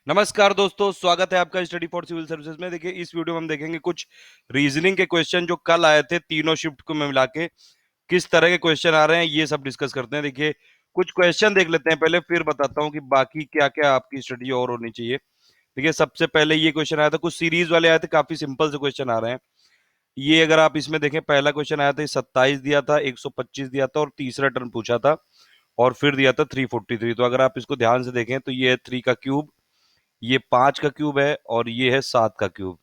नमस्कार दोस्तों, स्वागत है आपका स्टडी फॉर सिविल सर्विसेज में। देखिए, इस वीडियो में हम देखेंगे कुछ रीजनिंग के क्वेश्चन जो कल आए थे, तीनों शिफ्ट को मिला के किस तरह के क्वेश्चन आ रहे हैं ये सब डिस्कस करते हैं। देखिए, कुछ क्वेश्चन देख लेते हैं पहले, फिर बताता हूँ कि बाकी क्या क्या आपकी स्टडी और होनी चाहिए। देखिए, सबसे पहले ये क्वेश्चन आया था, कुछ सीरीज वाले आए थे, काफी सिंपल से क्वेश्चन आ रहे हैं। ये अगर आप इसमें देखें, पहला क्वेश्चन आया था 27 दिया था, 125 दिया था और तीसरा टर्म पूछा था और फिर दिया था 343। तो अगर आप इसको ध्यान से देखें तो ये है 3 का क्यूब, ये 5 का क्यूब है और ये है 7 का क्यूब।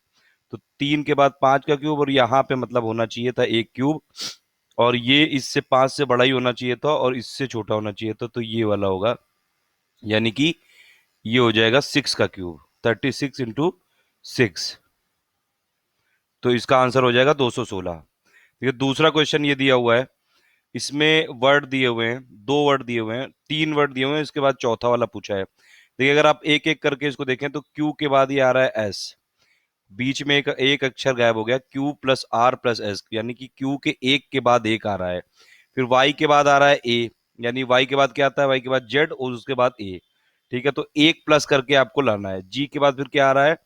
तो 3 के बाद 5 का क्यूब और यहाँ पे मतलब होना चाहिए था एक क्यूब, और ये इससे 5 से बड़ा ही होना चाहिए था और इससे छोटा होना चाहिए था, तो ये वाला होगा। यानी कि ये हो जाएगा 6 का क्यूब, 36 इंटू 6। तो इसका आंसर हो जाएगा 216। देखिए, दूसरा क्वेश्चन ये दिया हुआ है, इसमें वर्ड दिए हुए हैं, दो वर्ड दिए हुए हैं, तीन वर्ड दिए हुए हैं, इसके बाद चौथा वाला पूछा है। देखिए, अगर आप एक एक करके इसको देखें तो क्यू के बाद ये आ रहा है एस, बीच में एक एक अक्षर गायब हो गया, Q plus R plus S, यानी कि क्यू के एक के बाद एक आ रहा है। फिर वाई के बाद आ रहा है ए, यानी वाई के बाद क्या आता है, वाई के बाद जेड और उसके बाद ए। ठीक है, तो एक प्लस करके आपको लाना है। जी के बाद फिर क्या आ रहा है,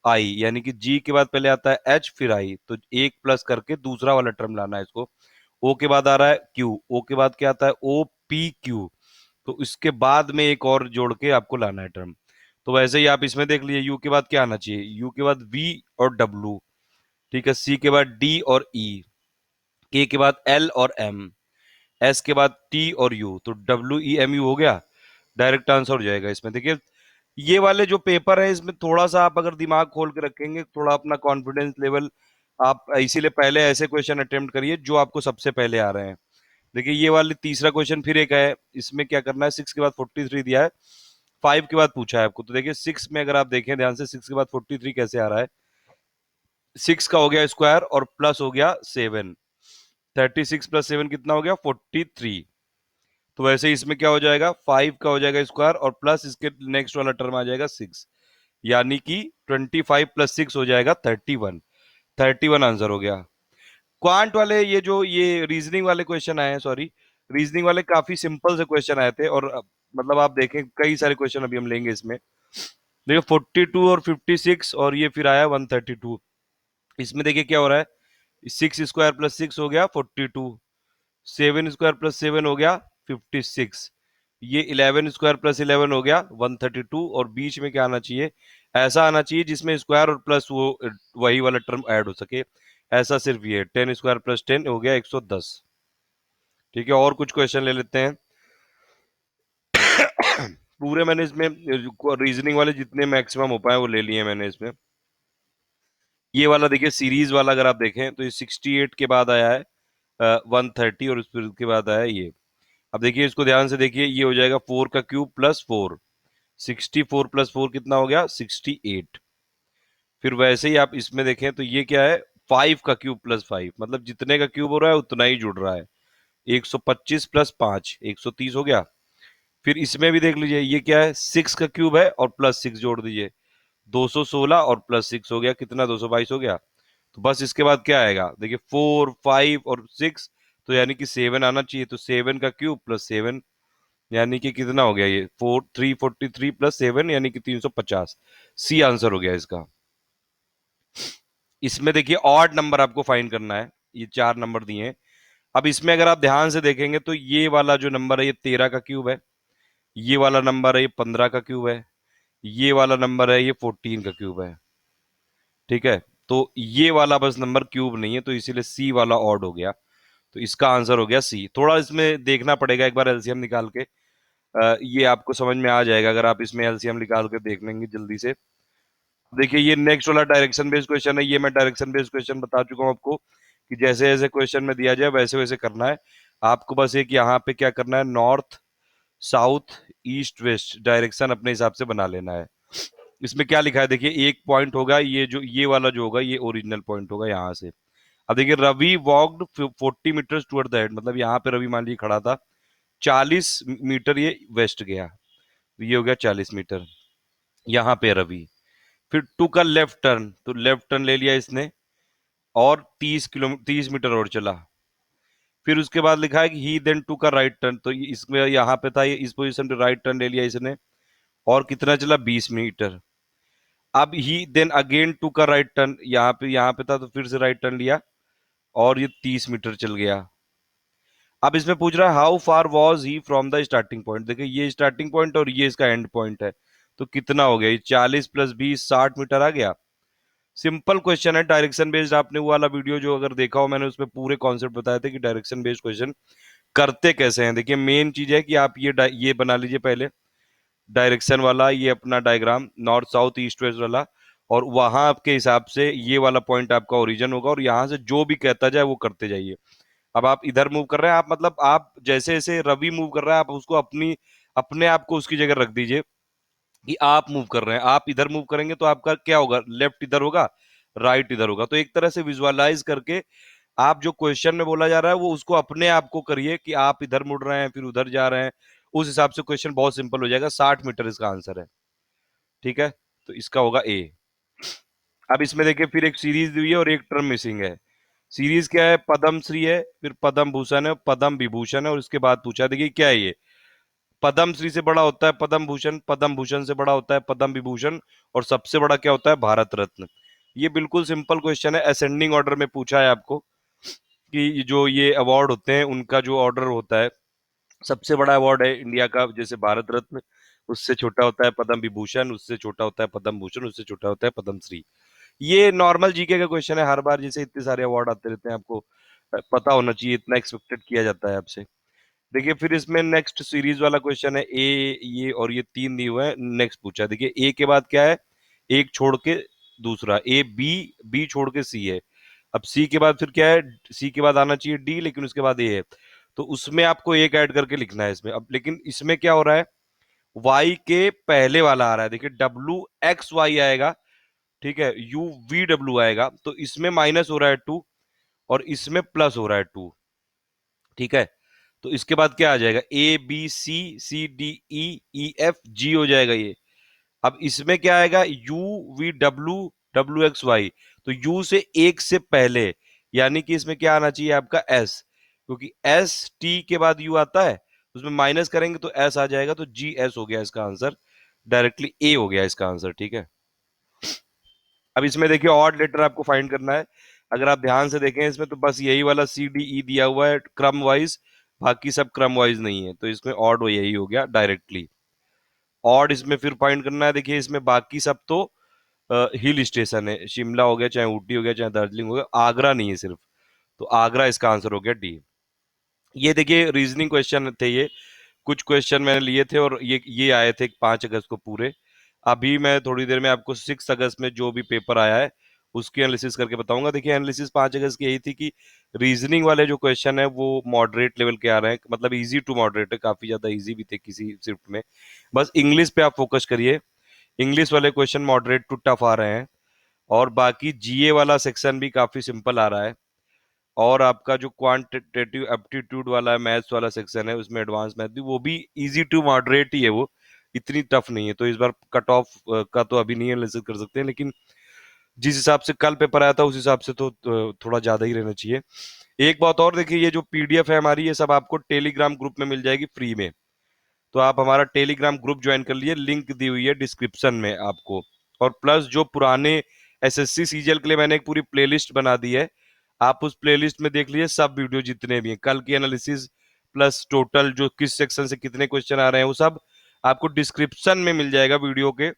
आई, यानी कि जी के बाद पहले आता है एच फिर आई, तो एक प्लस करके दूसरा वाला टर्म लाना है इसको। ओ के बाद आ रहा है क्यू, ओ के बाद क्या आता है, ओ पी क्यू, तो इसके बाद में एक और जोड़ के आपको लाना है टर्म। तो वैसे ही आप इसमें देख लीजिए, यू के बाद क्या आना चाहिए, यू के बाद वी और डब्ल्यू। ठीक है, सी के बाद डी और ई, के के बाद एल और एम, एस के बाद टी और यू, तो डब्ल्यू ई एम यू हो गया। डायरेक्ट आंसर हो जाएगा इसमें। देखिए, ये वाले जो पेपर है इसमें थोड़ा सा आप अगर दिमाग खोल के रखेंगे, थोड़ा अपना कॉन्फिडेंस लेवल आप इसीलिए पहले ऐसे क्वेश्चन अटेम्प्ट करिए जो आपको सबसे पहले आ रहे हैं। देखिए, ये वाली तीसरा क्वेश्चन फिर एक है, इसमें क्या करना है, 6 के बाद 43 दिया है, 5 के बाद पूछा है आपको। तो देखिए, 6 में अगर आप देखें ध्यान से, 6 के बाद 43 कैसे आ रहा है, 6 का हो गया स्क्वायर और प्लस हो गया 7, 36 प्लस 7 कितना हो गया, 43। तो वैसे इसमें क्या हो जाएगा, 5 का हो जाएगा स्क्वायर और प्लस इसके नेक्स्ट वाला टर्म आ जाएगा 6, यानी कि 25 प्लस 6 हो जाएगा 31। 31 आंसर हो गया। क्वांट वाले ये जो ये रीजनिंग वाले क्वेश्चन आए हैं, सॉरी, रीजनिंग वाले काफी सिंपल से क्वेश्चन आए थे, और मतलब आप देखें कई सारे क्वेश्चन अभी हम लेंगे इसमें। देखिए, 42 और 56 और ये फिर आया 132। इसमें देखिए क्या हो रहा है, 6 स्क्वायर प्लस 6 हो गया 42, 7 स्क्वायर प्लस 7 हो गया 56, ये 11 स्क्वायर प्लस 11 हो गया 132, और बीच में क्या आना चाहिए, ऐसा आना चाहिए जिसमें स्क्वायर और प्लस वो वही वाला टर्म ऐड हो सके। ऐसा सिर्फ ये 10 स्क्वायर प्लस 10 हो गया 110। ठीक है, और कुछ क्वेश्चन ले लेते हैं। पूरे मैंने इसमें रीजनिंग वाले जितने मैक्सिमम हो पाए वो ले लिए मैंने इसमें। ये वाला देखिए, सीरीज वाला अगर आप देखें तो ये 68 के बाद आया है 130, और उसके बाद आया ये। अब देखिए, इसको ध्यान से देखिए, ये हो जाएगा 4 का क्यूब प्लस 4, 64 प्लस 4 कितना हो गया, 68। फिर वैसे ही आप इसमें देखें तो ये क्या है, 5 का क्यूब प्लस 5, मतलब जितने का क्यूब हो रहा है उतना ही जुड़ रहा है। 125 प्लस 5 130 हो गया। फिर इसमें भी देख लीजिए, ये क्या है, 6 का क्यूब है और प्लस 6 जोड़ दीजिए, 216 और प्लस 6 हो गया कितना, 222 हो गया। तो बस इसके बाद क्या आएगा, देखिए 4 5 और 6, तो यानी कि 7 आना चाहिए, तो 7 का क्यूब प्लस 7, यानी कि कितना हो गया, ये 343 प्लस 7 यानी कि 350। सी आंसर हो गया इसका। इसमें देखिए, ऑड नंबर आपको फाइंड करना है, ये चार नंबर दिए हैं। अब इसमें अगर आप ध्यान से देखेंगे तो ये वाला जो नंबर है ये 13 का क्यूब है, ये वाला नंबर है ये 15 का क्यूब है, ये वाला नंबर है ये 14 का क्यूब है। ठीक है, तो ये वाला बस नंबर क्यूब नहीं है, तो इसीलिए सी वाला ऑड हो गया। तो इसका आंसर हो गया सी। थोड़ा इसमें देखना पड़ेगा एक बार एलसीएम निकाल के, ये आपको समझ में आ जाएगा अगर आप इसमें एलसीएम निकाल के देख लेंगे जल्दी से। देखिए, ये नेक्स्ट वाला डायरेक्शन बेस्ड क्वेश्चन है, ये मैं डायरेक्शन बेस्ड क्वेश्चन बता चुका हूँ आपको कि जैसे जैसे क्वेश्चन में दिया जाए वैसे वैसे करना है। आपको बस एक यहाँ पे क्या करना है, north south east west direction अपने हिसाब से बना लेना है। इसमें क्या लिखा है, देखिए, एक पॉइंट होगा, ये जो ये वाला जो होगा ये ओरिजिनल पॉइंट होगा यहाँ से। अब देखिए, Ravi walked 40 metre toward the head, मतलब यहाँ पे रवि मान लीजिए खड़ा था, 40 मीटर ये वेस्ट गया, तो ये हो गया 40 मीटर। यहाँ पे रवि फिर टू का लेफ्ट टर्न, तो लेफ्ट टर्न ले लिया इसने और 30 किलोमीटर 30 मीटर और चला। फिर उसके बाद लिखा है कि ही देन टू का राइट टर्न, तो इसमें यहाँ पे था, ये इस पोजीशन पे राइट टर्न ले लिया इसने और कितना चला 20 मीटर। अब ही देन अगेन टू का राइट टर्न, यहाँ पे था तो फिर से राइट टर्न लिया और ये 30 मीटर चल गया। अब इसमें पूछ रहा है how far was he from the starting point. देखिए ये स्टार्टिंग पॉइंट और ये इसका एंड पॉइंट है, तो कितना हो गया, ये 40 प्लस 20 60 मीटर आ गया। सिंपल क्वेश्चन है, डायरेक्शन बेस्ड। आपने वो वाला वीडियो जो अगर देखा हो, मैंने उसमें पूरे कॉन्सेप्ट बताए थे कि डायरेक्शन बेस्ड क्वेश्चन करते कैसे हैं। देखिए मेन चीज है कि आप ये बना लीजिए पहले डायरेक्शन वाला, ये अपना diagram north south east west वाला, और वहां आपके हिसाब से ये वाला पॉइंट आपका ओरिजिन होगा, और यहां से जो भी कहता जाए वो करते जाइए। अब आप इधर मूव कर रहे हैं, आप मतलब आप जैसे जैसे रवि मूव कर रहा है, आप उसको अपने आप को उसकी जगह रख दीजिए कि आप मूव कर रहे हैं। आप इधर मूव करेंगे तो आपका क्या होगा, लेफ्ट इधर होगा, राइट इधर होगा। तो एक तरह से विजुअलाइज करके आप जो क्वेश्चन में बोला जा रहा है वो उसको अपने आप को करिए कि आप इधर मुड़ रहे हैं फिर उधर जा रहे हैं। उस हिसाब से क्वेश्चन बहुत सिंपल हो जाएगा। 60 मीटर इसका आंसर है। ठीक है, तो इसका होगा ए। अब इसमें देखिए फिर एक सीरीज दी हुई है और एक टर्म मिसिंग है। सीरीज क्या है, पद्म श्री है, फिर पद्म भूषण है, पद्म विभूषण है, और उसके बाद पूछा देखिए क्या है ये, पद्म श्री से बड़ा होता है पद्म भूषण से बड़ा होता है पद्म विभूषण, और सबसे बड़ा क्या होता है, भारत रत्न। ये बिल्कुल सिंपल क्वेश्चन है, असेंडिंग ऑर्डर में पूछा है आपको कि जो ये अवार्ड होते हैं उनका जो ऑर्डर होता है, सबसे बड़ा अवार्ड है इंडिया का जैसे भारत रत्न, उससे छोटा होता है पद्म विभूषण, उससे छोटा होता है पद्म भूषण, उससे छोटा होता है पद्म श्री। ये नॉर्मल जीके का क्वेश्चन है, हर बार जैसे इतने सारे अवार्ड आते रहते हैं आपको पता होना चाहिए, इतना एक्सपेक्टेड किया जाता है आपसे। देखिए फिर इसमें नेक्स्ट सीरीज वाला क्वेश्चन है ए, ये और ये तीन दिए हुए हैं। नेक्स्ट पूछा है, देखिए ए के बाद क्या है, एक छोड़ के दूसरा, ए बी, बी छोड़ के सी है। अब सी के बाद फिर क्या है, सी के बाद आना चाहिए डी, लेकिन उसके बाद ए है, तो उसमें आपको एक ऐड करके लिखना है इसमें। अब लेकिन इसमें क्या हो रहा है, वाई के पहले वाला आ रहा है, देखिए डब्ल्यू एक्स वाई आएगा, ठीक है, यू वी डब्ल्यू आएगा, तो इसमें माइनस हो रहा है 2 और इसमें प्लस हो रहा है 2। ठीक है, तो इसके बाद क्या आ जाएगा, A B C, C D E, E F G हो जाएगा ये। अब इसमें क्या आएगा, U V W, W X Y, तो यू से एक से पहले, यानी कि इसमें क्या आना चाहिए आपका एस, क्योंकि एस टी के बाद यू आता है, उसमें माइनस करेंगे तो एस आ जाएगा, तो जी एस हो गया इसका आंसर, डायरेक्टली ए हो गया इसका आंसर। ठीक है, अब इसमें देखिए ऑड लेटर आपको फाइंड करना है। अगर आप ध्यान से देखें इसमें तो बस यही वाला सी डी ई दिया हुआ है क्रम वाइज, बाकी सब क्रम वाइज नहीं है, तो इसमें ऑड वो यही हो गया डायरेक्टली। ऑड इसमें फिर फाइंड करना है, देखिए इसमें बाकी सब तो हिल स्टेशन है, शिमला हो गया, चाहे ऊटी हो गया, चाहे दार्जिलिंग हो गया, आगरा नहीं है सिर्फ, तो आगरा इसका आंसर हो गया डी। ये देखिए रीजनिंग क्वेश्चन थे ये, कुछ क्वेश्चन मैंने लिए थे और ये आए थे 5 अगस्त को पूरे। अभी मैं थोड़ी देर में आपको 6 अगस्त में जो भी पेपर आया है उसकी एनालिसिस करके बताऊंगा। देखिए एनालिसिस 5 अगस्त की यही थी कि रीजनिंग वाले जो क्वेश्चन है वो मॉडरेट लेवल के आ रहे हैं, मतलब इजी टू मॉडरेट है, काफी ज्यादा इजी भी थे किसी शिफ्ट में। बस इंग्लिश पे आप फोकस करिए, इंग्लिश वाले क्वेश्चन मॉडरेट टू टफ आ रहे हैं, और बाकी जीए वाला सेक्शन भी काफी सिंपल आ रहा है, और आपका जो क्वांटिटेटिव एप्टीट्यूड वाला है मैथ्स वाला सेक्शन है उसमें एडवांस मैथ भी, वो भी इजी टू मॉडरेट ही है, वो इतनी टफ नहीं है। तो इस बार कट ऑफ का तो अभी नहीं एनालिसिस कर सकते हैं, लेकिन जिस हिसाब से कल पेपर आया था उस हिसाब से तो थोड़ा ज्यादा ही रहना चाहिए। एक बात और देखिए, ये जो पीडीएफ है हमारी, ये सब आपको टेलीग्राम ग्रुप में मिल जाएगी फ्री में, तो आप हमारा टेलीग्राम ग्रुप ज्वाइन कर लिए, लिंक दी हुई है डिस्क्रिप्शन में आपको। और प्लस जो पुराने एसएससी सीजीएल के लिए मैंने एक पूरी प्लेलिस्ट बना दी है, आप उस प्लेलिस्ट में देख लीजिए सब वीडियो जितने भी हैं, कल की एनालिसिस प्लस टोटल जो किस सेक्शन से कितने क्वेश्चन आ रहे हैं वो सब आपको डिस्क्रिप्शन में मिल जाएगा वीडियो के।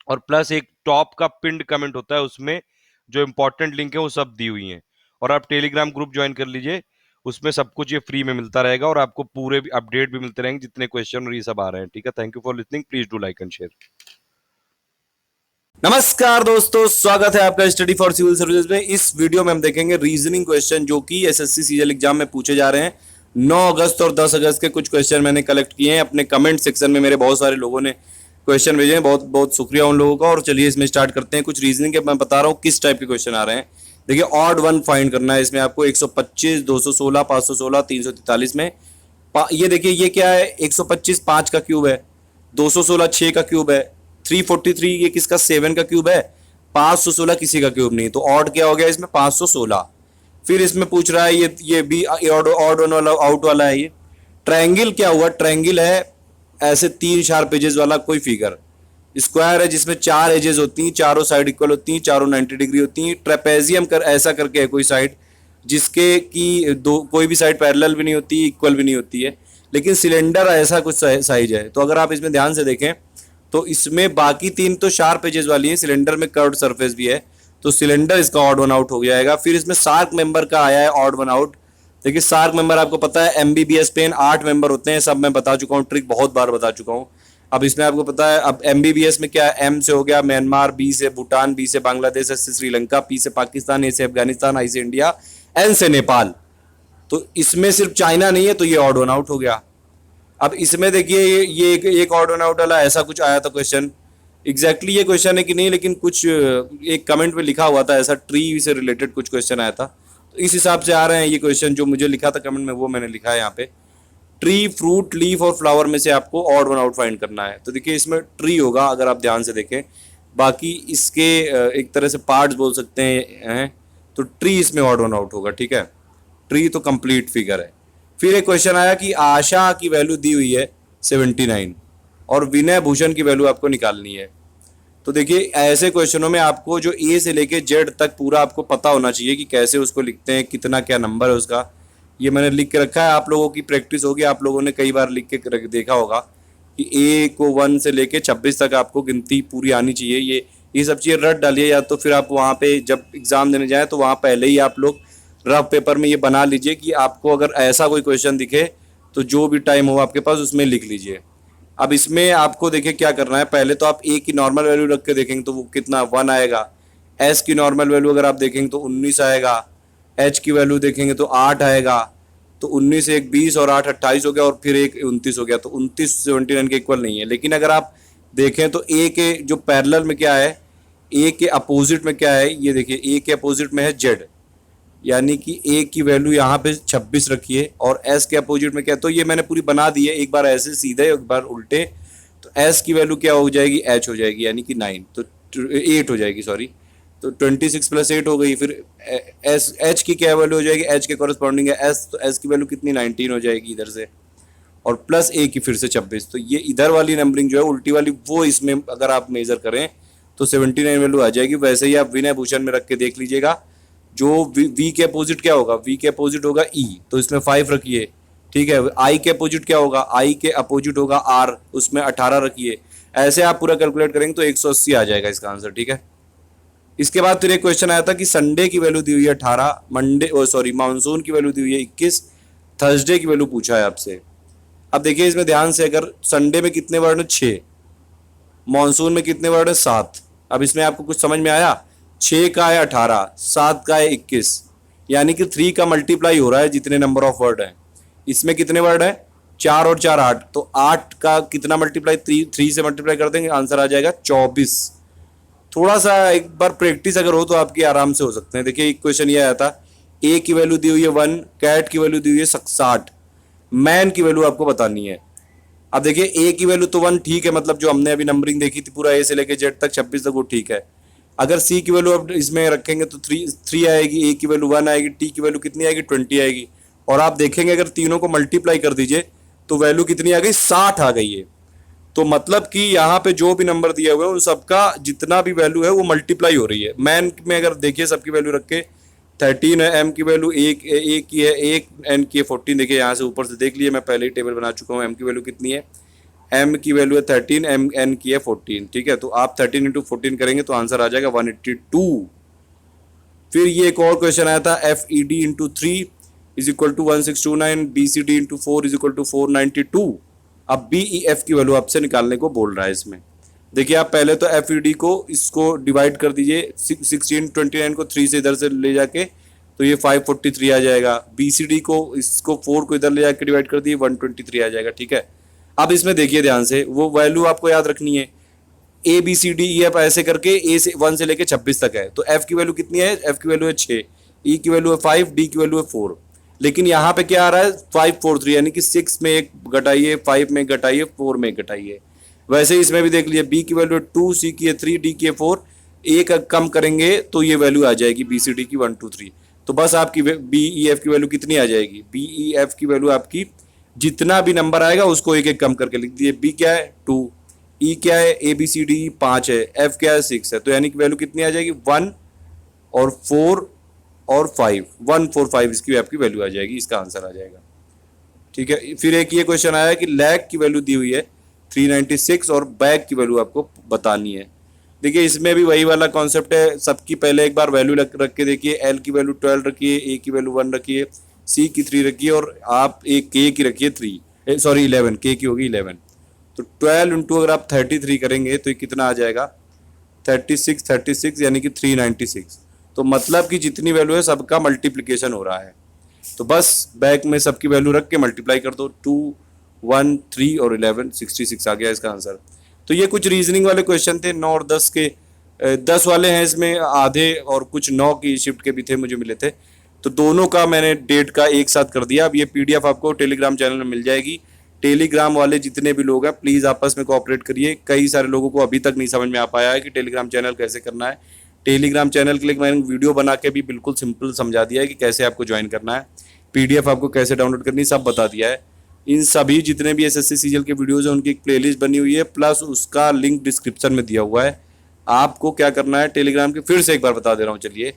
और प्लस एक टॉप का पिंड कमेंट होता है, उसमें जो इंपॉर्टेंट लिंक है वो सब दी हुई हैं, और आप टेलीग्राम ग्रुप ज्वाइन कर लीजिए, उसमें सब कुछ ये फ्री में मिलता रहेगा, और आपको पूरे अपडेट भी मिलते रहेंगे जितने क्वेश्चन और ये सब आ रहे हैं। ठीक है, thank you for listening, please do like and share. नमस्कार दोस्तों, स्वागत है आपका स्टडी फॉर सिविल सर्विसेज में। इस वीडियो में हम देखेंगे रीजनिंग क्वेश्चन जो कि एसएससी सीजीएल एग्जाम में पूछे जा रहे हैं। 9 अगस्त और 10 अगस्त के कुछ क्वेश्चन मैंने कलेक्ट किए हैं अपने कमेंट सेक्शन में, मेरे बहुत सारे लोगों ने क्वेश्चन भेजे हैं, बहुत बहुत शुक्रिया उन लोगों का। और चलिए इसमें स्टार्ट करते हैं। कुछ रीजनिंग के मैं बता रहा हूँ किस टाइप के क्वेश्चन आ रहे हैं। देखिए ऑड वन फाइंड करना है इसमें आपको, 125, 216, 516, 343 में। ये देखिए ये क्या है, 125 5 का क्यूब है, 216 6 का क्यूब है, 343 ये किसका 7 का क्यूब है, 516 किसी का क्यूब नहीं, तो ऑड क्या हो गया इसमें 516। फिर इसमें पूछ रहा है ये भी ऑड वन वाला आउट वाला है। ये ट्रायंगल क्या हुआ, ट्रायंगल है ऐसे 3 शार्प एजेस वाला कोई फिगर। स्क्वायर है जिसमें 4 एजेस होती हैं, चारों साइड इक्वल होती हैं, चारों 90 डिग्री होती हैं। ट्रेपेजियम कर ऐसा करके है कोई साइड जिसके की दो कोई भी साइड पैरेलल भी नहीं होती, इक्वल भी नहीं होती है। लेकिन सिलेंडर ऐसा कुछ साइज है। तो अगर आप इसमें ध्यान से देखें तो इसमें बाकी 3 तो शार्प एजेस वाली हैं, सिलेंडर में कर्व्ड सरफेस भी है, तो सिलेंडर इसका ऑड वन आउट हो जाएगा। फिर इसमें सार्क मेंबर का आया है ऑड वन आउट। देखिए सार्क मेंबर आपको पता है एमबीबीएस पेन 8 मेंबर होते हैं, सब मैं बता चुका हूँ, ट्रिक बहुत बार बता चुका हूँ। अब इसमें आपको पता है, अब एमबीबीएस में क्या है, एम से हो गया म्यांमार, बी से भूटान, बी से बांग्लादेश, एस से श्रीलंका, पी से पाकिस्तान, ए से अफगानिस्तान, आई से इंडिया, एन से नेपाल। तो इसमें सिर्फ चाइना नहीं है, तो ये ऑड वन आउट हो गया। अब इसमें देखिए ये एक ऑड वन आउट वाला ऐसा कुछ आया था क्वेश्चन, एग्जैक्टली ये क्वेश्चन है कि नहीं, लेकिन कुछ एक कमेंट में लिखा हुआ था ऐसा, ट्री से रिलेटेड कुछ क्वेश्चन आया था, तो इस हिसाब से आ रहे हैं ये क्वेश्चन। जो मुझे लिखा था कमेंट में वो मैंने लिखा है यहाँ पे। ट्री, फ्रूट, लीफ और फ्लावर में से आपको ऑड वन आउट फाइंड करना है। तो देखिए इसमें ट्री होगा अगर आप ध्यान से देखें, बाकी इसके एक तरह से पार्ट्स बोल सकते हैं, तो ट्री इसमें ऑड वन आउट होगा, ठीक है। ट्री तो कंप्लीट फिगर है। फिर एक क्वेश्चन आया कि आशा की वैल्यू दी हुई है 79 और विनय भूषण की वैल्यू आपको निकालनी है। तो देखिए ऐसे क्वेश्चनों में आपको जो ए से लेके जेड तक पूरा आपको पता होना चाहिए कि कैसे उसको लिखते हैं, कितना क्या नंबर है उसका। ये मैंने लिख के रखा है, आप लोगों की प्रैक्टिस होगी, आप लोगों ने कई बार लिख के देखा होगा कि ए को 1 से लेके 26 तक आपको गिनती पूरी आनी चाहिए। ये सब चीज़ें रट डालिए, या तो फिर आप वहाँ पे जब एग्ज़ाम देने जाएँ तो वहाँ पहले ही आप लोग रफ पेपर में ये बना लीजिए कि आपको अगर ऐसा कोई क्वेश्चन दिखे तो जो भी टाइम हो आपके पास उसमें लिख लीजिए। अब इसमें आपको देखिए क्या करना है, पहले तो आप ए की नॉर्मल वैल्यू रख के देखेंगे तो वो कितना 1 आएगा। एस की नॉर्मल वैल्यू अगर आप देखेंगे तो 19 आएगा। एच की वैल्यू देखेंगे तो 8 आएगा। तो 19 से एक 20 और 8 28 हो गया, और फिर एक 29 हो गया। तो 29 79 के इक्वल नहीं है। लेकिन अगर आप देखें तो ए के जो पैरेलल में क्या है, ए के अपोजिट में क्या है, ये देखिए ए के अपोजिट में है जेड, यानी कि ए की वैल्यू यहाँ पे 26 रखिए, और एस के अपोजिट में क्या है, तो ये मैंने पूरी बना दी है, एक बार ऐसे सीधे एक बार उल्टे। तो एस की वैल्यू क्या हो जाएगी, एच हो जाएगी, यानी कि 9, तो 8 हो जाएगी, सॉरी। तो 26 + 8 हो गई। फिर एस एच की क्या वैल्यू हो जाएगी, एच के कॉरेस्पॉन्डिंग है एस, तो एस की वैल्यू कितनी 19 हो जाएगी इधर से, और प्लस ए की फिर से 26। तो ये इधर वाली नंबरिंग जो है उल्टी वाली, वो इसमें अगर आप मेजर करें तो 79 वैल्यू आ जाएगी। वैसे ही आप विनय भूषण में रख के देख लीजिएगा। जो वी के अपोजिट क्या होगा, वी के अपोजिट होगा ई, तो इसमें 5 रखिए, ठीक है। आई के अपोजिट क्या होगा, आई के अपोजिट होगा आर, उसमें 18 रखिए। ऐसे आप पूरा कैलकुलेट करेंगे तो 180 आ जाएगा इसका आंसर, ठीक है। इसके बाद फिर एक क्वेश्चन आया था कि संडे की वैल्यू दी हुई है 18, मंडे सॉरी मानसून की वैल्यू दी हुई है 21, थर्सडे की वैल्यू पूछा है आपसे। अब देखिए इसमें ध्यान से, अगर संडे में कितने वर्ड है 6, मानसून में कितने वर्ड है 7। अब इसमें आपको कुछ समझ में आया, 6 का है 18, 7 का है 21, यानी कि 3 का मल्टीप्लाई हो रहा है जितने नंबर ऑफ वर्ड है। इसमें कितने वर्ड है, 4 और 4 8, तो 8 का कितना मल्टीप्लाई, 3 से मल्टीप्लाई कर देंगे, आंसर आ जाएगा 24। थोड़ा सा एक बार प्रैक्टिस अगर हो तो आपकी आराम से हो सकते हैं। देखिए एक क्वेश्चन ये आया था, ए की वैल्यू दी हुई है 1, कैट की वैल्यू दी हुई है 60, मैन की वैल्यू आपको बतानी है। अब देखिए ए की वैल्यू तो 1 ठीक है, मतलब जो हमने अभी नंबरिंग देखी थी पूरा ए से लेके जेड तक 26 तक, वो ठीक है। अगर सी की वैल्यू अब इसमें रखेंगे तो 3 आएगी, ए की वैल्यू 1 आएगी, टी की वैल्यू कितनी आएगी 20 आएगी, और आप देखेंगे अगर तीनों को मल्टीप्लाई कर दीजिए तो वैल्यू कितनी आ गई 60 आ गई है। तो मतलब कि यहाँ पे जो भी नंबर दिया हुआ है उन सबका जितना भी वैल्यू है वो मल्टीप्लाई हो रही है। मैन में अगर देखिए सबकी वैल्यू रख के 13 है, एम की वैल्यू एक की है 1, एन की है 14। देखिए यहाँ से ऊपर से देख लिए, मैं पहले ही टेबल बना चुका हूँ। एम की वैल्यू कितनी है, एम की वैल्यू है 13, एम एन की है 14, ठीक है। तो आप 13 × 14 करेंगे तो आंसर आ जाएगा 182। फिर ये एक और क्वेश्चन आया था, F E D into 3 is equal to 1629, B C D into 4 is equal to 492। अब बी ई एफ की वैल्यू आपसे निकालने को बोल रहा है इसमें। देखिए आप पहले तो एफ ई डी को इसको डिवाइड कर दीजिए, 1629 को 3 से इधर से ले जाके तो ये 543 आ जाएगा। बी सी डी को इसको 4 को इधर ले जाके डिवाइड कर दिए 123 आ जाएगा, ठीक है। अब इसमें देखिए ध्यान से, वो वैल्यू आपको याद रखनी है, A B C D E F ऐसे करके ए से 1 से लेके 26 तक है। तो एफ की वैल्यू कितनी है, एफ की वैल्यू है 6, ई की वैल्यू है 5, डी की वैल्यू है 4। लेकिन यहाँ पे क्या आ रहा है 543, यानी कि 6 में 1 घटाइए, 5 में घटाइए, 4 में घटाइए। वैसे ही इसमें भी देख लीजिए, बी की वैल्यू है 2, सी की है 3, डी की है 4, एक कम करेंगे तो ये वैल्यू आ जाएगी बी सी डी की 1 2 3। तो बस आपकी बी ई एफ की वैल्यू कितनी आ जाएगी, बी ई एफ की वैल्यू आपकी जितना भी नंबर आएगा उसको एक एक कम करके लिख दिए। बी क्या है 2, ई क्या है ए बी सी डी 5 है, एफ क्या है 6 है, तो यानी कि वैल्यू कितनी आ जाएगी 1 और 4 और 5, 1 4 5 इसकी आपकी वैल्यू आ जाएगी, इसका आंसर आ जाएगा। ठीक है, फिर एक ये क्वेश्चन आया कि लैग की वैल्यू दी हुई है 396 और बैग की वैल्यू आपको बतानी है। देखिए इसमें भी वही वाला कॉन्सेप्ट है, सबकी पहले एक बार वैल्यू रख के देखिए। एल की वैल्यू 12 रखिए, ए की वैल्यू 1 रखिए, सी की 3 रखिए और आप एक के की रखिए 3, सॉरी 11, के की होगी 11। तो 12 इंटू अगर आप 33 करेंगे तो ये कितना आ जाएगा 36 यानी कि 396। तो मतलब कि जितनी वैल्यू है सबका मल्टीप्लिकेशन हो रहा है। तो बस बैक में सबकी वैल्यू रख के मल्टीप्लाई कर दो, 2 1 3 और 11 66 आ गया इसका आंसर। तो ये कुछ रीजनिंग वाले क्वेश्चन थे 9 और 10 के। 10 वाले हैं इसमें आधे और कुछ 9 की शिफ्ट के भी थे मुझे मिले थे, तो दोनों का मैंने डेट का एक साथ कर दिया। अब ये पीडीएफ आपको टेलीग्राम चैनल में मिल जाएगी। टेलीग्राम वाले जितने भी लोग हैं प्लीज़ आपस में कोऑपरेट करिए। कई सारे लोगों को अभी तक नहीं समझ में आ पाया है कि टेलीग्राम चैनल कैसे करना है। टेलीग्राम चैनल के लिए मैंने वीडियो बना के भी बिल्कुल सिंपल समझा दिया है कि कैसे आपको ज्वाइन करना है, पीडीएफ आपको कैसे डाउनलोड करनी है, सब बता दिया है। इन सभी जितने भी एसएससी सीजीएल के वीडियोस हैं उनकी एक प्लेलिस्ट बनी हुई है, प्लस उसका लिंक डिस्क्रिप्शन में दिया हुआ है। आपको क्या करना है टेलीग्राम के, फिर से एक बार बता दे रहा हूँ, चलिए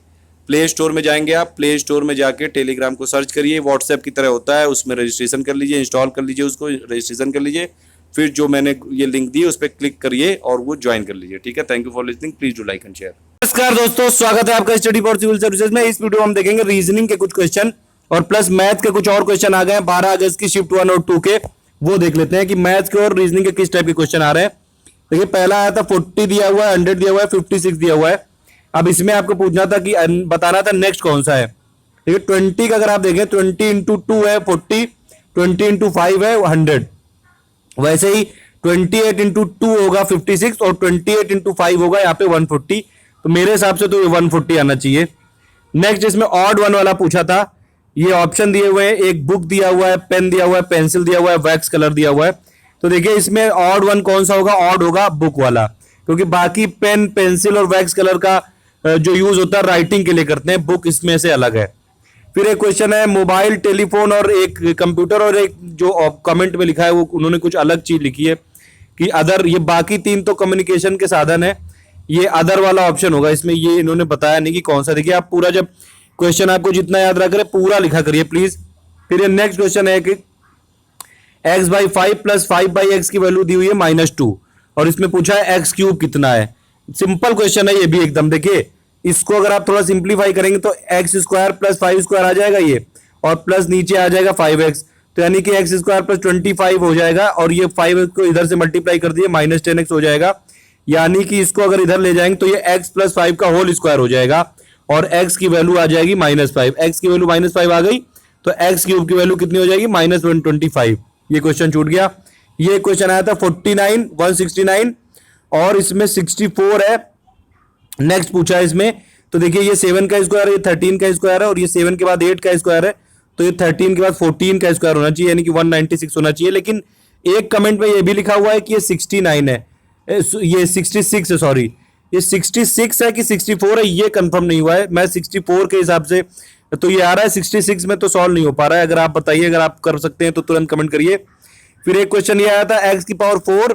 प्ले स्टोर में जाएंगे आप, प्ले स्टोर में जाके टेलीग्राम को सर्च करिए, व्हाट्सएप की तरह होता है, उसमें रजिस्ट्रेशन कर लीजिए, इंस्टॉल कर लीजिए, उसको रजिस्ट्रेशन कर लीजिए, फिर जो मैंने ये लिंक दी उस पर क्लिक करिए और वो ज्वाइन कर लीजिए। ठीक है, thank you for listening, please do like and share. नमस्कार दोस्तों, स्वागत है आपका स्टडी फॉर सिविल सर्विसेज में। इस वीडियो में हम देखेंगे रीजनिंग के कुछ क्वेश्चन और प्लस मैथ के कुछ और क्वेश्चन आ गए हैं 12 अगस्त की शिफ्ट 1 और 2 के, वो देख लेते हैं कि मैथ के और रीजनिंग के किस टाइप के क्वेश्चन आ रहे हैं। देखिए पहला आया था 40 दिया हुआ है, 100 दिया हुआ है, 56 दिया हुआ है। अब इसमें आपको पूछना था कि बताना था नेक्स्ट कौन सा है। देखिए 20 का अगर आप देखें 20 इंटू 2 है 40, 20 इंटू 5 है 100, वैसे ही 28 इंटू 2 होगा 56 और 28 इंटू 5 होगा यहाँ पे 140। तो मेरे हिसाब से तो ये 140 आना चाहिए। नेक्स्ट इसमें ऑड वन वाला पूछा था, ये ऑप्शन दिए हुए हैं, एक बुक दिया हुआ है, पेन दिया हुआ है, पेंसिल दिया हुआ है, वैक्स कलर दिया हुआ है। तो देखिए इसमें ऑड वन कौन सा होगा, ऑड होगा बुक वाला, क्योंकि बाकी पेन पेंसिल और वैक्स कलर का जो यूज होता है राइटिंग के लिए करते हैं, बुक इसमें से अलग है। फिर एक क्वेश्चन है मोबाइल टेलीफोन और एक कंप्यूटर, और एक जो कमेंट में लिखा है वो उन्होंने कुछ अलग चीज लिखी है कि अदर। ये बाकी तीन तो कम्युनिकेशन के साधन है, ये अदर वाला ऑप्शन होगा इसमें, ये इन्होंने बताया नहीं कि कौन सा। देखिए आप पूरा जब क्वेश्चन आपको जितना याद रख रहे पूरा लिखा करिए प्लीज। फिर ये नेक्स्ट क्वेश्चन है कि x by 5 plus 5 by x की वैल्यू दी हुई है -2 और इसमें पूछा है एक्स क्यूब कितना है। सिंपल क्वेश्चन है ये भी एकदम। देखिए इसको अगर आप थोड़ा सिंप्लीफाई करेंगे तो एक्स स्क्वायर प्लस 5 स्क्वायर आ जाएगा ये, और प्लस नीचे आ जाएगा 5x, तो यानी कि एक्स स्क्वायर प्लस 25 हो जाएगा, और ये 5x को इधर से मल्टीप्लाई कर दिए -10x हो जाएगा, यानी कि इसको अगर इधर ले जाएंगे तो ये x प्लस 5 का होल स्क्वायर हो जाएगा और x की वैल्यू आ जाएगी -5। x की वैल्यू -5 आ गई तो x क्यूब की वैल्यू कितनी हो जाएगी -125। ये क्वेश्चन छूट गया। ये क्वेश्चन आया था 49 169 और इसमें 64 है। नेक्स्ट पूछा है इसमें, तो देखिए ये 7 का स्क्वायर है, ये 13 का स्क्वायर है, और ये 7 के बाद 8 का स्क्वायर है, तो ये 13 के बाद 14 का स्क्वायर होना चाहिए, यानी कि 196 होना चाहिए। लेकिन एक कमेंट में ये भी लिखा हुआ है कि ये 69 है, ये 66 है, सॉरी ये 66 है कि 64 है ये कंफर्म नहीं हुआ है। मैं 64 के हिसाब से तो ये आ रहा है, 66 में तो सॉल्व नहीं हो पा रहा है। अगर आप बताइए, अगर आप कर सकते हैं तो तुरंत कमेंट करिए। फिर एक क्वेश्चन ये आया था एक्स की पावर 4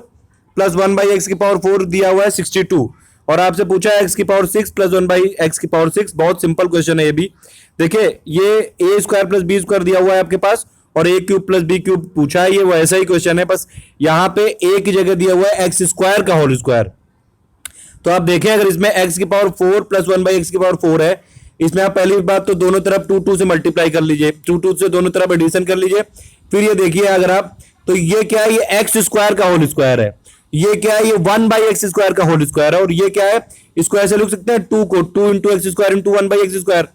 प्लस 1 बाई एक्स की पावर 4 दिया हुआ है 62, और आपसे पूछा है एक्स की पावर 6 प्लस 1 बाई एक्स की पावर 6। बहुत सिंपल क्वेश्चन है ये भी। देखिए ये ए स्क्वायर प्लस बी स्क्वायर दिया हुआ है आपके पास और A cube plus B cube पूछा है, ये वैसा ही क्वेश्चन है, बस यहाँ पे ए की जगह दिया हुआ है एक्स स्क्वायर का होल स्क्वायर। तो आप देखें अगर इसमें एक्स की पावर 4 प्लस 1 बाई एक्स की पावर 4 है, इसमें आप पहली बात तो दोनों तरफ 2 से मल्टीप्लाई कर लीजिए, 2 से दोनों तरफ एडिशन कर लीजिए। फिर ये देखिए अगर आप, तो ये क्या है, ये एक्स स्क्वायर का होल स्क्वायर है, ये क्या है, ये 1 बाई एक्स स्क्वायर का होल स्क्वायर है, और ये क्या है, इसको ऐसे लिख सकते हैं 2 को 2 into x square into 1 by x square,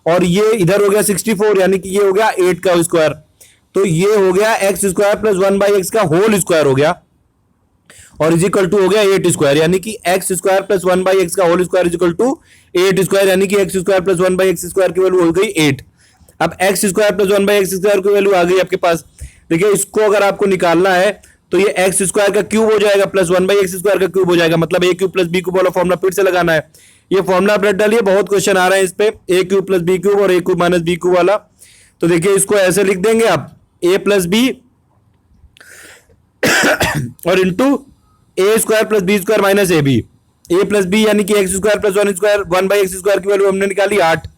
और ये इधर हो गया 64, यानी कि ये हो गया 8 का स्क्वायर, तो ये हो गया x square plus 1 by x का होल स्क्वायर हो गया, और इज इक्वल टू हो गया 8 स्क्वायर, यानी कि x square plus 1 by x का whole square is equal to 8 square, यानी कि x square plus 1 by x square की वैल्यू हो गई 8। अब x square plus 1 by x square की वैल्यू आ गई आपके पास। देखिए इसको अगर आपको निकालना है तो ये एक्स स्क्वायर का क्यूब हो जाएगा प्लस 1 बाई एक्स स्क्वायर का क्यूब हो जाएगा, मतलब ए क्यूब प्लस बी क्यूब वाला फॉर्मुला फिर से लगाना है। ये फॉर्मुला आप रट डालिए, बहुत क्वेश्चन आ रहे हैं इस पे, A cube plus B cube और A cube minus B cube वाला। तो देखिए इसको ऐसे लिख देंगे आप, ए प्लस बी और into A square plus B square minus A B, A plus B यानी कि x square plus one square, one by x square की वैल्यू हमने निकाली 8,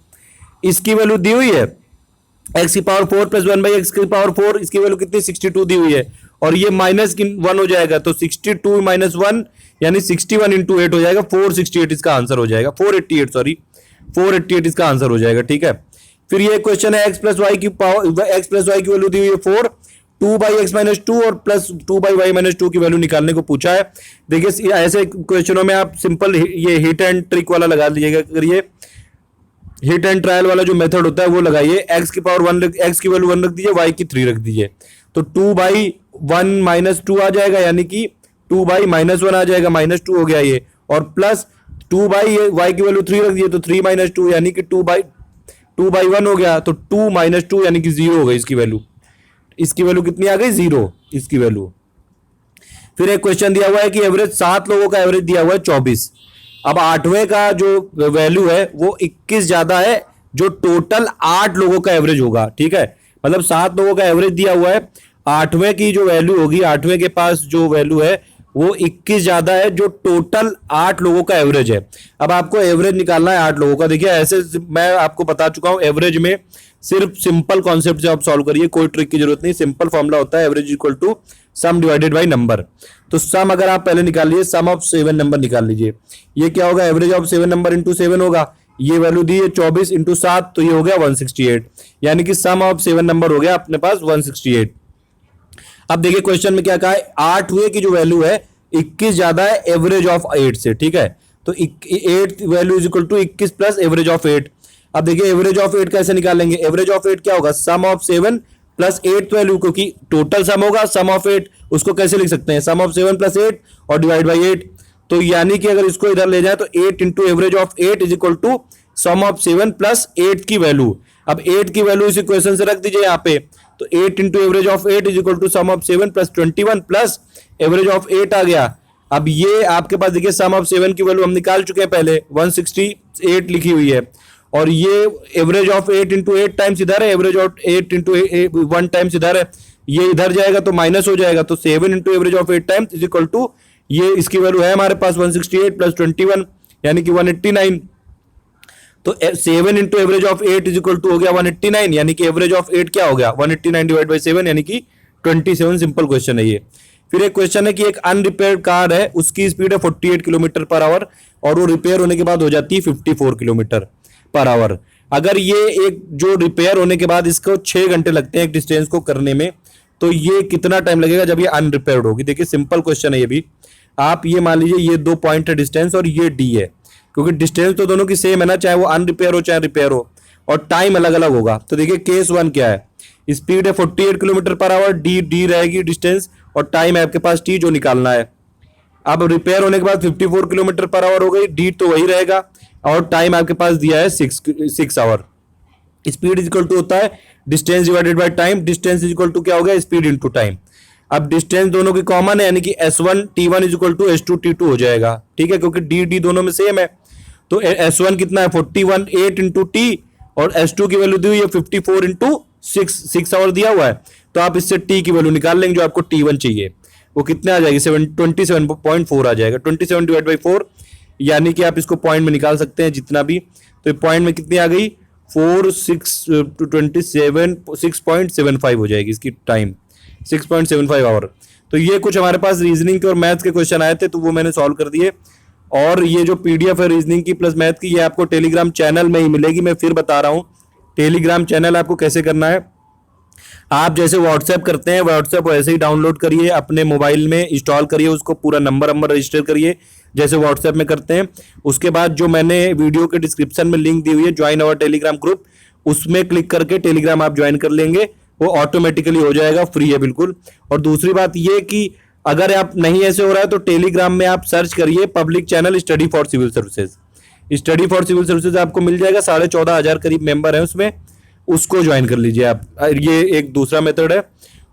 इसकी वैल्यू दी हुई है एक्स की power 4 plus one by x की पावर 4, इसकी वैल्यू कितनी 62 दी हुई है, और ये माइनस वन हो जाएगा तो 62 माइनस वन यानी 61 इंटू 8 हो जाएगा 468, इसका आंसर हो जाएगा 488, सॉरी 488 इसका आंसर हो जाएगा। ठीक है, फिर ये क्वेश्चन है एक्स प्लस वाई की पावर, एक्स प्लस वाई की वैल्यू दी हुई है 4, 2 बाई एक्स माइनस टू और plus 2 by Y minus two की वैल्यू निकालने को पूछा है। देखिए ऐसे क्वेश्चनों में आप सिंपल ये हिट एंड ट्रिक वाला लगा लीजिएगा, करिए हिट एंड ट्रायल वाला जो मेथड होता है वो लगाइए। एक्स की पावर 1, एक्स की वैल्यू 1 रख दीजिए, वाई की 3 रख दीजिए, तो 2 बाई 1 माइनस 2 आ जाएगा, यानी कि 2 बाई माइनस 1 आ जाएगा, माइनस 2 हो गया ये, और प्लस 2 बाई वाई की वैल्यू 3 रख दीजिए तो 3 माइनस 2 यानी कि 2 बाई 1 हो गया, तो 2 माइनस 2 यानी कि 0 हो गई इसकी वैल्यू, इसकी वैल्यू कितनी आ गई 0 इसकी वैल्यू। फिर एक क्वेश्चन दिया हुआ है कि एवरेज 7 लोगों का एवरेज दिया हुआ है 24, अब आठवें का जो वैल्यू है वो 21 ज्यादा है जो टोटल 8 लोगों का एवरेज होगा। ठीक है, मतलब 7 लोगों का एवरेज दिया हुआ है, आठवें की जो वैल्यू होगी, आठवें के पास जो वैल्यू है वो 21 ज्यादा है जो टोटल 8 लोगों का एवरेज है। अब आपको एवरेज निकालना है 8 लोगों का। देखिए ऐसे मैं आपको बता चुका हूं, एवरेज में सिर्फ सिंपल कॉन्सेप्ट से आप सॉल्व करिए, कोई ट्रिक की जरूरत नहीं, सिंपल फॉर्मूला होता है average equal to sum divided by number. तो सम अगर आप पहले निकाल लीजिए, सम ऑफ 7 नंबर निकाल लीजिए, ये क्या होगा एवरेज ऑफ 7 नंबर इंटू 7 होगा, ये वैल्यू दी है 24 इंटू 7 तो ये हो गया 168, यानी कि सम ऑफ 7 नंबर हो गया अपने पास 168। अब देखिए क्वेश्चन में क्या कहा है, 8वें की जो वैल्यू है 21 ज्यादा है एवरेज ऑफ 8 से। ठीक है, तो 8 value is equal to 21 plus average of 8। अब देखिए एवरेज ऑफ 8 कैसे निकालेंगे, एवरेज ऑफ 8 क्या होगा, सम ऑफ 7 प्लस 8 वैल्यू, क्योंकि टोटल सम होगा सम ऑफ 8, उसको कैसे लिख सकते हैं, सम ऑफ 7 प्लस 8 और डिवाइड बाई 8। तो यानी कि अगर इसको इधर ले जाए तो 8 into average of 8 is equal to sum of 7 plus 8 की वैल्यू। अब 8 की वैल्यू इस इक्वेशन से रख दीजिए यहाँ पे, तो 8 into average of 8 is equal to sum of 7 plus 21 plus average of 8 आ गया। अब ये आपके पास देखिए सम ऑफ 7 की वैल्यू हम निकाल चुके हैं पहले, 168 लिखी हुई है, और ये एवरेज ऑफ 8 इंटू 8 टाइम्स इधर है, एवरेज ऑफ 8 इंटू 1 टाइम्स इधर है, ये इधर जाएगा तो माइनस हो जाएगा, तो 7 into average of 8 times is equal to ये इसकी वैल्यू है हमारे पास 168 प्लस 21 यानी कि 189। तो 7 into average of 8 is equal to हो गया 189, यानी कि एवरेज ऑफ 8 क्या हो गया 189 डिवाइड बाई 7 यानी कि 27। सिंपल क्वेश्चन है ये। फिर एक क्वेश्चन है कि एक अनरिपेयर्ड कार है, उसकी स्पीड है 48 किलोमीटर पर आवर और वो रिपेयर होने के बाद हो जाती है 54 किलोमीटर पर आवर। अगर ये एक जो रिपेयर होने के बाद इसको 6 घंटे लगते हैं एक डिस्टेंस को करने में, तो ये कितना टाइम लगेगा जब ये अनरिपेयर्ड होगी। देखिए सिंपल क्वेश्चन है ये भी, आप ये मान लीजिए ये 2 पॉइंट है डिस्टेंस और ये डी है, क्योंकि डिस्टेंस तो दोनों की सेम है ना, चाहे वो अनरिपेयर हो चाहे रिपेयर हो, और टाइम अलग अलग होगा। तो देखिए केस 1 क्या है, स्पीड है 48 किलोमीटर पर आवर, डी रहेगी डिस्टेंस और टाइम है आपके पास टी जो निकालना है। अब रिपेयर होने के बाद 54 किलोमीटर पर आवर हो गई, डी तो वही रहेगा और टाइम आपके पास दिया है 6 hour. Speed is equal to होता है distance divided by time, distance is equal to क्या हो गया स्पीड इनटू टाइम। अब डिस्टेंस दोनों की कॉमन है यानी कि S1 T1 is equal to S2 T2 हो जाएगा। ठीक है, क्योंकि डी दोनों में सेम है, तो S1 कितना है 41 8 इंटू टी और S2 की वैल्यू दी हुई है 54 इंटू 6 आवर दिया हुआ है, तो आप इससे टी की वैल्यू निकाल लेंगे जो आपको T1 चाहिए, वो कितने आ जाएगी 27.4 आ जाएगा, 27 डिवाइड बाई 4 यानी कि आप इसको पॉइंट में निकाल सकते हैं जितना भी, तो पॉइंट में कितनी आ गई 6.75 हो जाएगी इसकी टाइम, 6.75 आवर। तो ये कुछ हमारे पास रीजनिंग के और मैथ्स के क्वेश्चन आए थे तो वो मैंने सॉल्व कर दिए, और ये जो पीडीएफ है रीजनिंग की प्लस मैथ की ये आपको टेलीग्राम चैनल में ही मिलेगी। मैं फिर बता रहा हूँ टेलीग्राम चैनल आपको कैसे करना है, आप जैसे व्हाट्सएप करते हैं व्हाट्सएप वैसे ही डाउनलोड करिए, अपने मोबाइल में इंस्टॉल करिए, उसको पूरा नंबर रजिस्टर करिए जैसे व्हाट्सएप में करते हैं। उसके बाद जो मैंने वीडियो के डिस्क्रिप्शन में लिंक दी हुई है ज्वाइन अवर टेलीग्राम ग्रुप, उसमें क्लिक करके टेलीग्राम आप ज्वाइन कर लेंगे, वो ऑटोमेटिकली हो जाएगा, फ्री है बिल्कुल। और दूसरी बात ये कि अगर आप नहीं ऐसे हो रहा है तो टेलीग्राम में आप सर्च करिए public channel study for civil services, study for civil services आपको मिल जाएगा, 14,500 करीब मेंबर है उसमें, उसको ज्वाइन कर लीजिए आप। ये एक दूसरा मेथड है,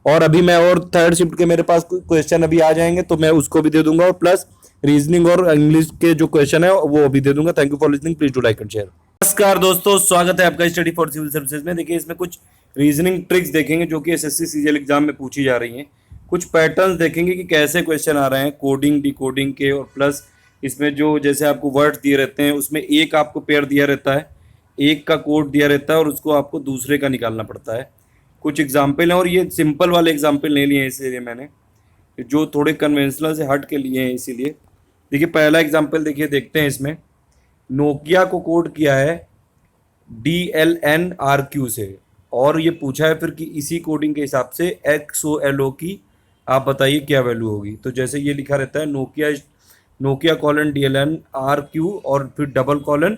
और अभी मैं और थर्ड शिफ्ट के मेरे पास क्वेश्चन अभी आ जाएंगे तो मैं उसको भी दे दूंगा, और प्लस रीजनिंग और इंग्लिश के जो क्वेश्चन है वो भी दे दूंगा। Thank you for listening, please do like and share. नमस्कार दोस्तों, स्वागत है आपका स्टडी फॉर सिविल सर्विसेज में। देखिए इसमें कुछ रीजनिंग ट्रिक्स देखेंगे जो कि एसएससी सीजीएल एग्जाम में पूछी जा रही हैं, कुछ पैटर्न्स देखेंगे कि कैसे क्वेश्चन आ रहे हैं कोडिंग डिकोडिंग के, और प्लस इसमें जो जैसे आपको वर्ड दिए रहते हैं उसमें एक आपको पेयर दिया रहता है, एक का कोड दिया रहता है और उसको आपको दूसरे का निकालना पड़ता है। कुछ एग्जाम्पल हैं, और ये सिंपल वाले एग्जाम्पल नहीं लिए हैं इसीलिए मैंने, जो थोड़े कन्वेंशनल से हट के लिए हैं इसीलिए। देखिए पहला एग्जाम्पल देखिए, देखते हैं इसमें। नोकिया को कोड किया है DLNRQ से, और ये पूछा है फिर कि इसी कोडिंग के हिसाब से XOLO की आप बताइए क्या वैल्यू होगी। तो जैसे ये लिखा रहता है नोकिया कॉलन DLNRQ और फिर डबल कॉलन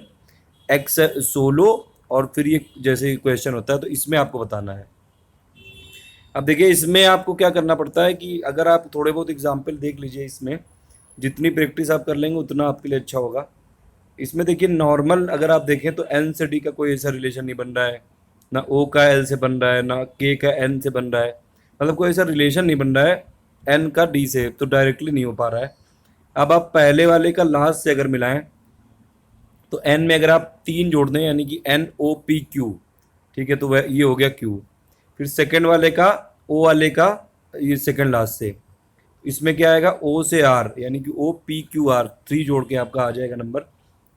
एक्स सोलो, और फिर ये जैसे क्वेश्चन होता है तो इसमें आपको बताना है। अब देखिए इसमें आपको क्या करना पड़ता है कि अगर आप थोड़े बहुत एग्जाम्पल देख लीजिए, इसमें जितनी प्रैक्टिस आप कर लेंगे उतना आपके लिए अच्छा होगा। इसमें देखिए नॉर्मल अगर आप देखें तो एन से डी का कोई ऐसा रिलेशन नहीं बन रहा है, ना ओ का एल से बन रहा है, ना के का एन से बन रहा है, मतलब कोई ऐसा रिलेशन नहीं बन रहा है एन का डी से, तो डायरेक्टली नहीं हो पा रहा है। अब आप पहले वाले का लास्ट से अगर मिलाएं तो एन में अगर आप 3 जोड़ दें यानी कि NOPQ, ठीक है, तो वह ये हो गया Q। फिर सेकंड वाले का O वाले का ये सेकंड लास्ट से, इसमें क्या आएगा O से R यानी कि OPQR, 3 जोड़ के आपका आ जाएगा नंबर।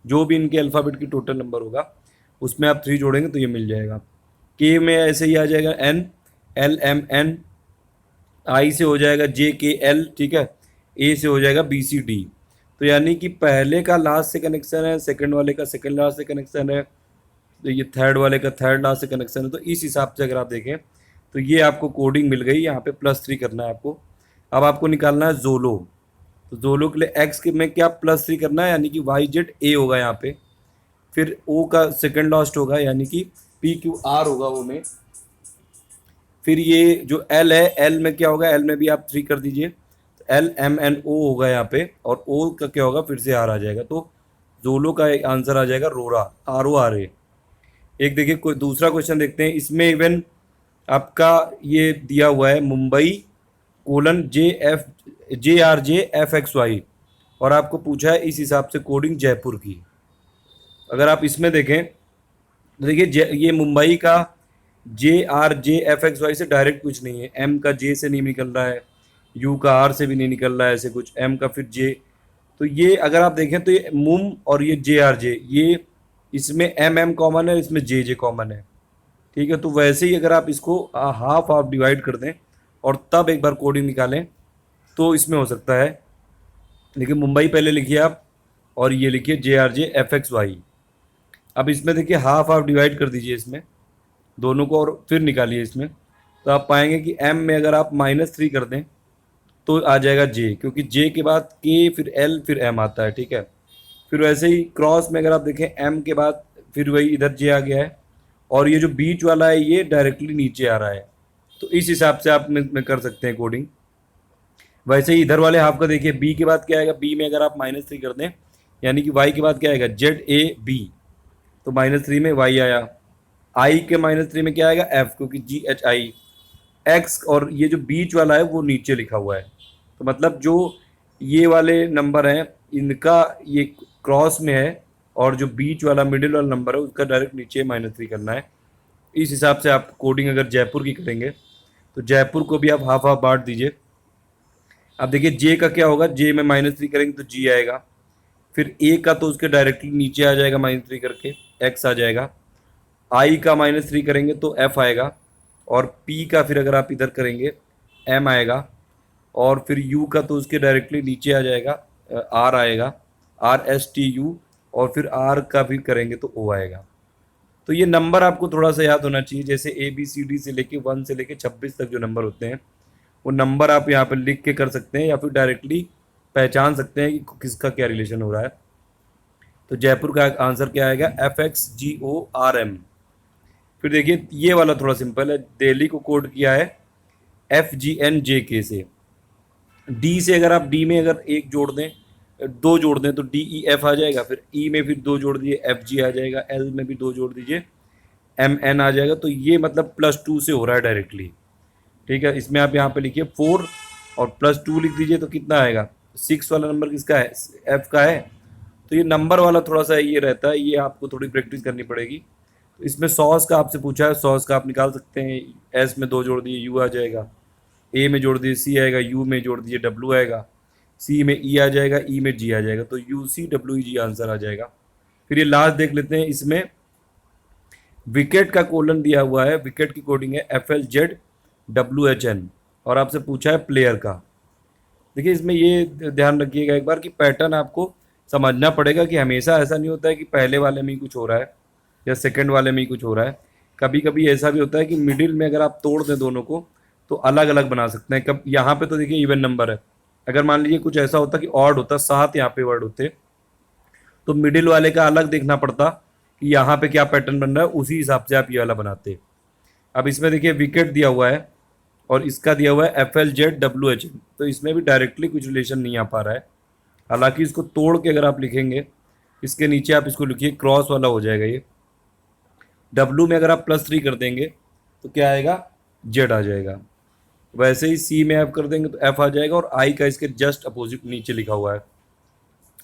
जो भी इनके अल्फ़ाबेट की टोटल नंबर होगा उसमें आप 3 जोड़ेंगे तो ये मिल जाएगा। K में ऐसे ही आ जाएगा NLMN, I से हो जाएगा JKL, ठीक है, A से हो जाएगा BCD। तो यानी कि पहले का लास्ट से कनेक्शन है, सेकंड वाले का सेकंड लास्ट से कनेक्शन है, तो ये थर्ड वाले का थर्ड लास्ट से कनेक्शन है। तो इस हिसाब से अगर आप देखें तो ये आपको कोडिंग मिल गई। यहाँ पे +3 करना है आपको। अब आपको निकालना है जोलो। तो जोलो के लिए एक्स के में क्या +3 करना है यानी कि YZA होगा यहाँ पे, फिर O का सेकंड लास्ट होगा यानी कि PQR होगा O में, फिर ये जो L है L में क्या होगा, L में भी आप 3 कर दीजिए, तो LMNO होगा यहाँ पे, और O का क्या होगा फिर से R आ जाएगा। तो जोलो का आंसर आ जाएगा रोरा, RORA। एक देखिए कोई दूसरा क्वेश्चन देखते हैं। इसमें इवन आपका ये दिया हुआ है मुंबई कोलन JRJFXY, और आपको पूछा है इस हिसाब से कोडिंग जयपुर की। अगर आप इसमें देखें तो देखिए ये मुंबई का JRJFXY से डायरेक्ट कुछ नहीं है, M का J से नहीं निकल रहा है, U का R से भी नहीं निकल रहा है, ऐसे कुछ M का फिर J। तो ये अगर आप देखें तो ये मुम और ये JRJ, ये इसमें MM कॉमन है, इसमें JJ कॉमन है, ठीक है। तो वैसे ही अगर आप इसको हाफ हाफ डिवाइड कर दें और तब एक बार कोडिंग निकालें तो इसमें हो सकता है। लेकिन मुंबई पहले लिखिए आप, और ये लिखिए JRJFXY। अब इसमें देखिए हाफ हाफ डिवाइड कर दीजिए इसमें दोनों को, और फिर निकालिए इसमें, तो आप पाएंगे कि M में अगर आप -3 कर दें तो आ जाएगा J, क्योंकि J के बाद K फिर L फिर M आता है, ठीक है। फिर वैसे ही क्रॉस में अगर आप देखें M के बाद फिर वही इधर J आ गया है, और ये जो बीच वाला है ये डायरेक्टली नीचे आ रहा है। तो इस हिसाब से आप में कर सकते हैं कोडिंग। वैसे ही इधर वाले हाफ का देखिए, B के बाद क्या आएगा, B में अगर आप -3 कर दें यानी कि Y के बाद क्या आएगा ZAB, तो -3 में Y आया। I के -3 में क्या आएगा F, क्योंकि GHI X, और ये जो बीच वाला है वो नीचे लिखा हुआ है। तो मतलब जो ये वाले नंबर हैं इनका ये क्रॉस में है, और जो बीच वाला मिडिल वाला नंबर है उसका डायरेक्ट नीचे -3 करना है। इस हिसाब से आप कोडिंग अगर जयपुर की करेंगे तो जयपुर को भी आप हाफ हाफ बांट दीजिए। अब देखिए जे का क्या होगा, जे में -3 करेंगे तो जी आएगा, फिर ए का तो उसके डायरेक्टली नीचे आ जाएगा -3 करके, एक्स आ जाएगा। आई का -3 करेंगे तो एफ आएगा, और पी का फिर अगर आप इधर करेंगे एम आएगा, और फिर यू का तो उसके डायरेक्टली नीचे आ जाएगा आर आएगा, RSTU, और फिर आर का भी करेंगे तो ओ आएगा। तो ये नंबर आपको थोड़ा सा याद होना चाहिए, जैसे ABCD से लेके 1 से लेके 26 तक जो नंबर होते हैं वो नंबर आप यहाँ पर लिख के कर सकते हैं, या फिर डायरेक्टली पहचान सकते हैं कि किसका क्या रिलेशन हो रहा है। तो जयपुर का आंसर क्या आएगा FXGORM। फिर देखिए ये वाला थोड़ा सिंपल है, दिल्ली को कोड किया है FGNJK से। डी से अगर आप डी में अगर एक जोड़ दें, 2 जोड़ दें तो DEF आ जाएगा, फिर ई में फिर 2 जोड़ दीजिए FG आ जाएगा, एल में भी 2 जोड़ दीजिए MN आ जाएगा। तो ये मतलब +2 से हो रहा है डायरेक्टली, ठीक है। इसमें आप यहाँ पे लिखिए 4 और +2 लिख दीजिए तो कितना आएगा, 6 वाला नंबर किसका है, F का है। तो ये नंबर वाला थोड़ा सा ये रहता है, ये आपको थोड़ी प्रैक्टिस करनी पड़ेगी। तो इसमें सॉस का आपसे पूछा है, सॉस का आप निकाल सकते हैं, एस में 2 जोड़ दिए U आ जाएगा, ए में जोड़ दीजिए सी आएगा, यू में जोड़ दीजिए डब्ल्यू आएगा, सी में ई आ जाएगा, ई में जी आ जाएगा, तो U C W E G answer आ जाएगा। फिर ये लास्ट देख लेते हैं, इसमें विकेट का कोलन दिया हुआ है, विकेट की कोडिंग है FLZ WHN, और आपसे पूछा है प्लेयर का। देखिए इसमें ये ध्यान रखिएगा एक बार कि पैटर्न आपको समझना पड़ेगा कि हमेशा ऐसा नहीं होता है कि पहले वाले में ही कुछ हो रहा है या सेकंड वाले में ही कुछ हो रहा है। कभी कभी ऐसा भी होता है कि मिडिल में अगर आप तोड़ दें दोनों को तो अलग अलग बना सकते हैं। कब यहाँ पे तो देखिए इवन नंबर है, अगर मान लीजिए कुछ ऐसा होता कि ऑड होता, 7 यहाँ पे वर्ड होते, तो मिडिल वाले का अलग देखना पड़ता कि यहाँ पे क्या पैटर्न बन रहा है, उसी हिसाब से आप ये वाला बनाते। अब इसमें देखिए विकेट दिया हुआ है और इसका दिया हुआ है FLZ WHN, तो इसमें भी डायरेक्टली कुछ रिलेशन नहीं आ पा रहा है। हालांकि इसको तोड़ के अगर आप लिखेंगे, इसके नीचे आप इसको लिखिए क्रॉस वाला हो जाएगा ये। डब्लू में अगर आप +3 कर देंगे तो क्या आएगा, जेड आ जाएगा। वैसे ही सी में आप कर देंगे तो एफ आ जाएगा, और आई का इसके जस्ट अपोजिट नीचे लिखा हुआ है।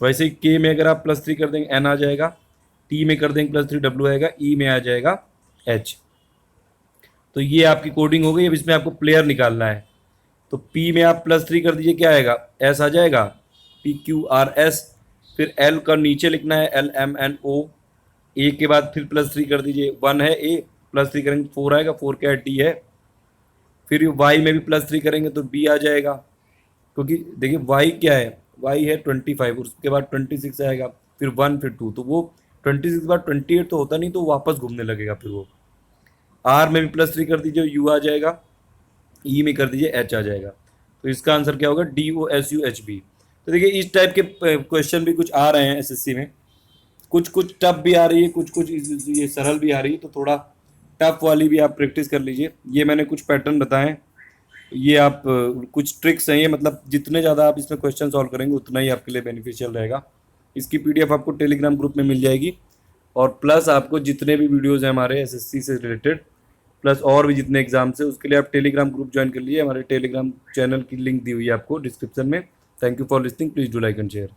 वैसे ही के में अगर आप +3 कर देंगे एन आ जाएगा, टी में कर देंगे +3 डब्ल्यू आएगा, ई में आ जाएगा एच। तो ये आपकी कोडिंग हो गई। अब इसमें आपको प्लेयर निकालना है, तो पी में आप +3 कर दीजिए, क्या आएगा, एस आ जाएगा, PQRS। फिर एल का नीचे लिखना है LMNO, ए के बाद फिर +3 कर दीजिए, 1 है ए, +3 करेंगे 4 आएगा, 4 क्या है, डी है। फिर वाई में भी +3 करेंगे तो बी आ जाएगा, क्योंकि देखिए वाई क्या है, वाई है 25, उसके बाद 26 आएगा, फिर 1 फिर 2, तो वो 26 के बाद 28 तो होता नहीं, तो वापस घूमने लगेगा। फिर वो आर में भी +3 कर दीजिए, यू आ जाएगा, ई में कर दीजिए एच आ जाएगा। तो इसका आंसर क्या होगा, DOSUHB। तो देखिए इस टाइप के क्वेश्चन भी कुछ आ रहे हैं एसएससी में, कुछ कुछ टफ भी आ रही है, कुछ कुछ ये सरल भी आ रही है, तो थोड़ा टफ वाली भी आप प्रैक्टिस कर लीजिए। ये मैंने कुछ पैटर्न बताएं, ये आप कुछ ट्रिक्स हैं ये, मतलब जितने ज़्यादा आप इसमें क्वेश्चन सॉल्व करेंगे उतना ही आपके लिए बेनिफिशियल रहेगा। इसकी PDF आपको टेलीग्राम ग्रुप में मिल जाएगी, और प्लस आपको जितने भी वीडियोज़ हैं हमारे एसएससी से रिलेटेड, प्लस और भी जितने एग्जाम्स हैं, उसके लिए आप टेलीग्राम ग्रुप ज्वाइन कर लीजिए। हमारे टेलीग्राम चैनल की लिंक दी हुई है आपको डिस्क्रिप्शन में। Thank you for listening, please do like and share.